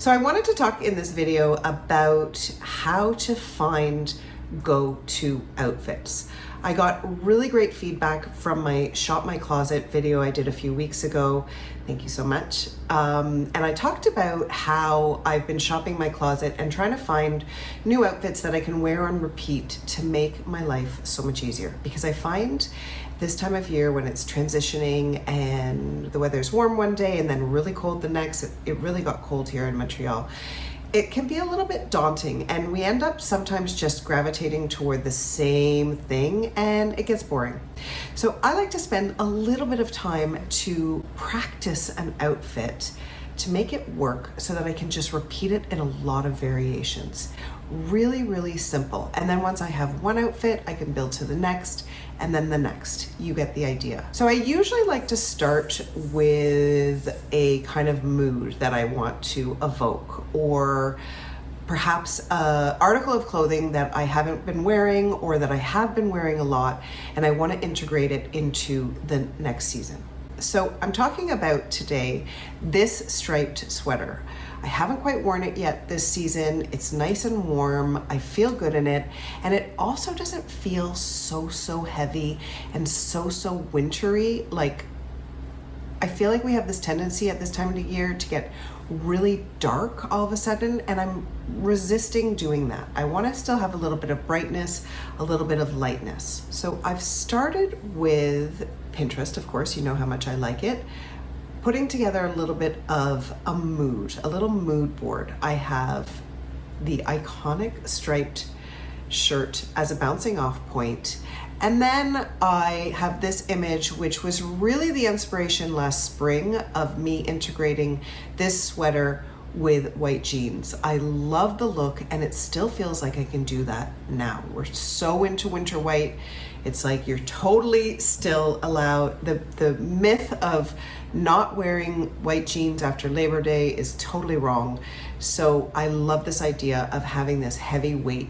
So I wanted to talk in this video about how to find go-to outfits. I got really great feedback from my Shop My Closet video I did a few weeks ago. Thank you so much. And I talked about how I've been shopping my closet and trying to find new outfits that I can wear on repeat to make my life so much easier. Because I find this time of year when it's transitioning and the weather's warm one day and then really cold the next, it really got cold here in Montreal. It can be a little bit daunting and we end up sometimes just gravitating toward the same thing and it gets boring. So I like to spend a little bit of time to practice an outfit to make it work so that I can just repeat it in a lot of variations. Really, really simple. And then once I have one outfit, I can build to the next and then the next. You get the idea. So I usually like to start with a kind of mood that I want to evoke, or perhaps an article of clothing that I haven't been wearing or that I have been wearing a lot and I want to integrate it into the next season. So I'm talking about today this striped sweater. I haven't quite worn it yet this season. It's nice and warm. I feel good in it. And it also doesn't feel so heavy and so wintry. Like, I feel like we have this tendency at this time of the year to get really dark all of a sudden, and I'm resisting doing that. I want to still have a little bit of brightness, a little bit of lightness. So I've started with Pinterest, of course, you know how much I like it, putting together a little bit of a little mood board. I have the iconic striped shirt as a bouncing off point. And then I have this image, which was really the inspiration last spring of me integrating this sweater with white jeans. I love the look and it still feels like I can do that now. We're so into winter white. It's like you're totally still allowed. The myth of not wearing white jeans after Labor Day is totally wrong. So I love this idea of having this heavyweight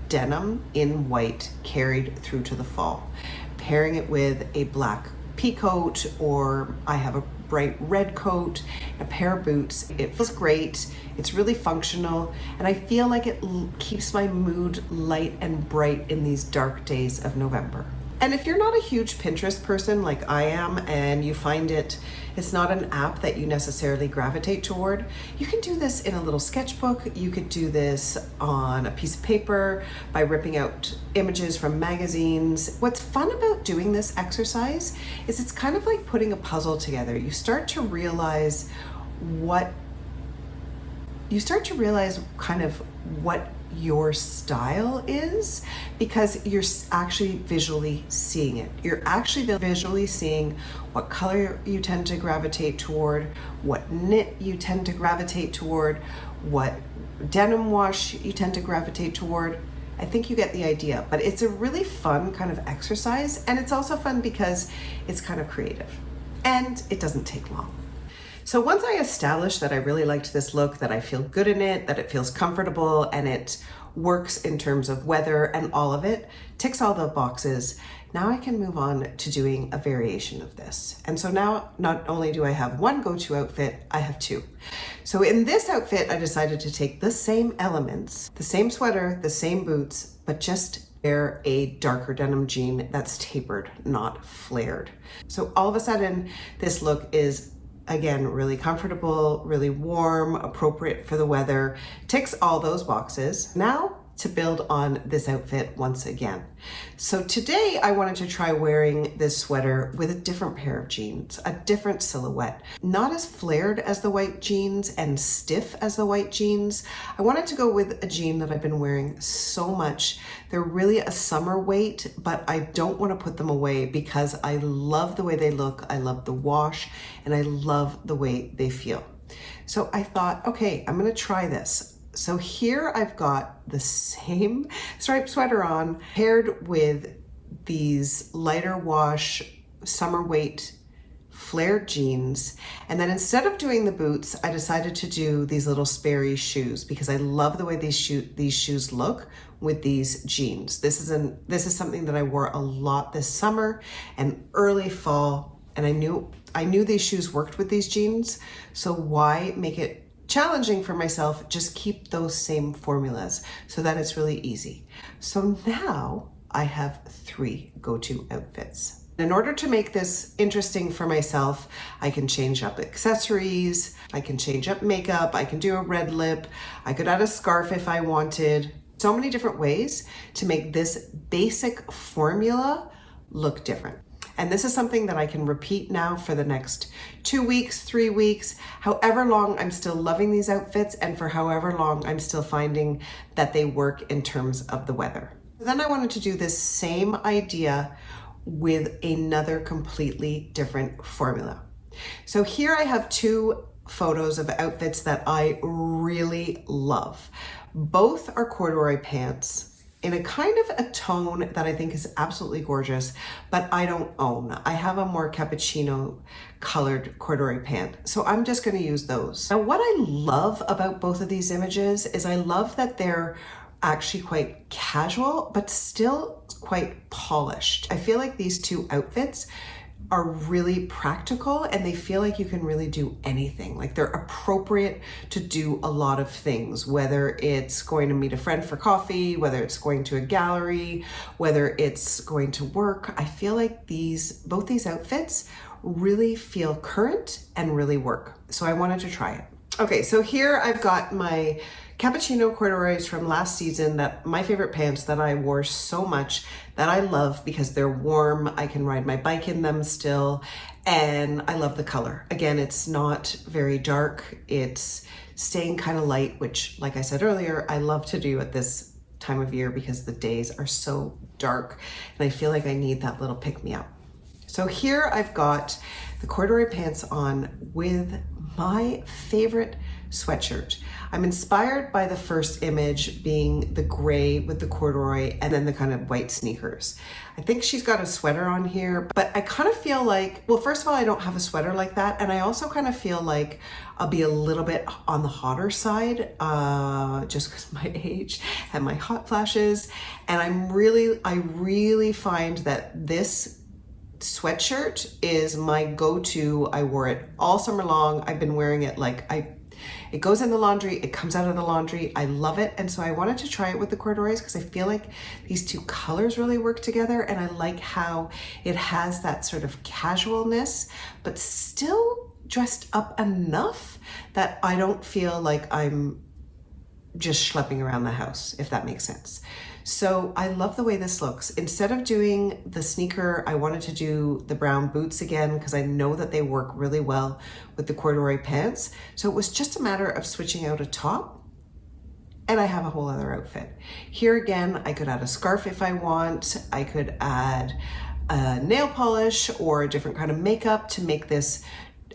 denim in white carried through to the fall. Pairing it with a black pea coat, or I have a bright red coat, a pair of boots. It feels great. It's really functional. And I feel like it keeps my mood light and bright in these dark days of November. And if you're not a huge Pinterest person like I am, and you find it's not an app that you necessarily gravitate toward, you can do this in a little sketchbook. You could do this on a piece of paper by ripping out images from magazines. What's fun about doing this exercise is it's kind of like putting a puzzle together. You start to realize kind of what your style is, because you're actually visually seeing it. You're actually visually seeing what color you tend to gravitate toward, what knit you tend to gravitate toward, what denim wash you tend to gravitate toward. I think you get the idea, but it's a really fun kind of exercise, and it's also fun because it's kind of creative and it doesn't take long. So once I established that I really liked this look, that I feel good in it, that it feels comfortable and it works in terms of weather and all of it, ticks all the boxes, now I can move on to doing a variation of this. And so now not only do I have one go-to outfit, I have two. So in this outfit, I decided to take the same elements, the same sweater, the same boots, but just wear a darker denim jean that's tapered, not flared. So all of a sudden, this look is, again, really comfortable, really warm, appropriate for the weather, ticks all those boxes. Now to build on this outfit once again. So today I wanted to try wearing this sweater with a different pair of jeans, a different silhouette, not as flared as the white jeans and stiff as the white jeans. I wanted to go with a jean that I've been wearing so much. They're really a summer weight, but I don't want to put them away because I love the way they look. I love the wash and I love the way they feel. So I thought, okay, I'm going to try this. So here I've got the same striped sweater on, paired with these lighter wash summer weight flared jeans. And then instead of doing the boots, I decided to do these little Sperry shoes because I love the way these shoes look with these jeans. This is something that I wore a lot this summer and early fall, and I knew these shoes worked with these jeans. So why make it challenging for myself, just keep those same formulas so that it's really easy. So now I have 3 go-to outfits. In order to make this interesting for myself, I can change up accessories, I can change up makeup, I can do a red lip, I could add a scarf if I wanted. So many different ways to make this basic formula look different. And this is something that I can repeat now for the next 2 weeks, 3 weeks, however long I'm still loving these outfits, and for however long I'm still finding that they work in terms of the weather. Then I wanted to do this same idea with another completely different formula. So here I have 2 photos of outfits that I really love. Both are corduroy pants in a kind of a tone that I think is absolutely gorgeous, but I don't own. I have a more cappuccino colored corduroy pant, so I'm just gonna use those. Now, what I love about both of these images is I love that they're actually quite casual, but still quite polished. I feel like these 2 outfits are really practical and they feel like you can really do anything. Like they're appropriate to do a lot of things, whether it's going to meet a friend for coffee, whether it's going to a gallery, whether it's going to work. I feel like both these outfits really feel current and really work. So I wanted to try it. Okay, so here I've got my cappuccino corduroys from last season, that my favorite pants that I wore so much, that I love because they're warm. I can ride my bike in them still, and I love the color. Again, it's not very dark. It's staying kind of light, which, like I said earlier, I love to do at this time of year because the days are so dark and I feel like I need that little pick-me-up. So here I've got the corduroy pants on with my favorite sweatshirt. I'm inspired by the first image being the gray with the corduroy and then the kind of white sneakers. I think she's got a sweater on here, but I kind of feel like, well, first of all, I don't have a sweater like that. And I also kind of feel like I'll be a little bit on the hotter side, just because of my age and my hot flashes. And I really find that this sweatshirt is my go-to. I wore it all summer long. I've been wearing it it goes in the laundry, it comes out of the laundry. I love it. And so I wanted to try it with the corduroys because I feel like these 2 colors really work together. And I like how it has that sort of casualness, but still dressed up enough that I don't feel like I'm just schlepping around the house, if that makes sense. So I love the way this looks. Instead of doing the sneaker, I wanted to do the brown boots again because I know that they work really well with the corduroy pants. So it was just a matter of switching out a top and I have a whole other outfit. Here again, I could add a scarf if I want. I could add a nail polish or a different kind of makeup to make this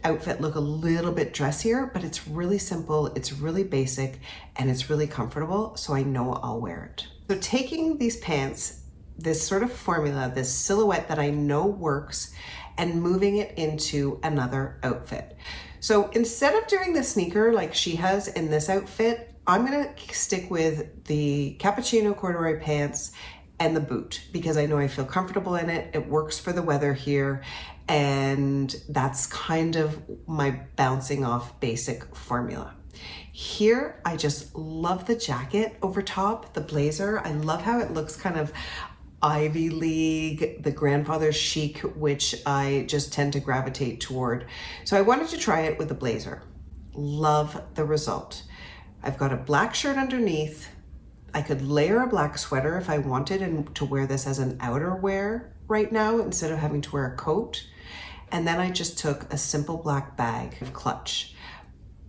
outfit look a little bit dressier, but it's really simple, it's really basic, and it's really comfortable, so I know I'll wear it. So taking these pants, this sort of formula, this silhouette that I know works, and moving it into another outfit. So instead of doing the sneaker like she has in this outfit, I'm gonna stick with the cappuccino corduroy pants and the boot because I know I feel comfortable in it. It works for the weather here. And that's kind of my bouncing off basic formula. Here, I just love the jacket over top, the blazer. I love how it looks kind of Ivy League, the grandfather chic, which I just tend to gravitate toward. So I wanted to try it with the blazer. Love the result. I've got a black shirt underneath. I could layer a black sweater if I wanted and to wear this as an outerwear right now instead of having to wear a coat. And then I just took a simple black bag of clutch.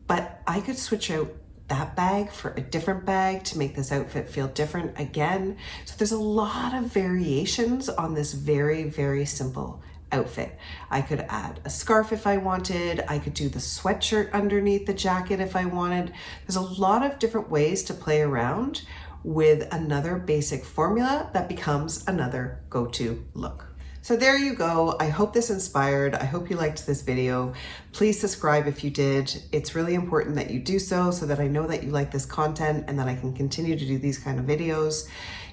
But I could switch out that bag for a different bag to make this outfit feel different again. So there's a lot of variations on this very, very simple outfit. I could add a scarf if I wanted. I could do the sweatshirt underneath the jacket if I wanted. There's a lot of different ways to play around with another basic formula that becomes another go-to look. So there you go. I hope this inspired. I hope you liked this video. Please subscribe if you did. It's really important that you do so that I know that you like this content and that I can continue to do these kind of videos.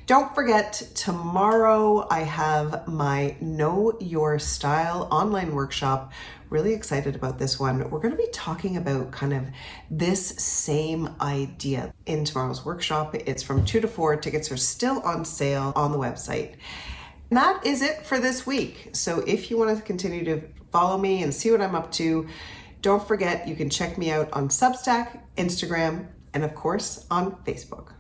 Don't forget, tomorrow I have my Know Your Style online workshop. Really excited about this one. We're going to be talking about kind of this same idea in tomorrow's workshop. It's from 2 to 4. Tickets are still on sale on the website. And that is it for this week. So if you want to continue to follow me and see what I'm up to, don't forget you can check me out on Substack, Instagram, and of course on Facebook.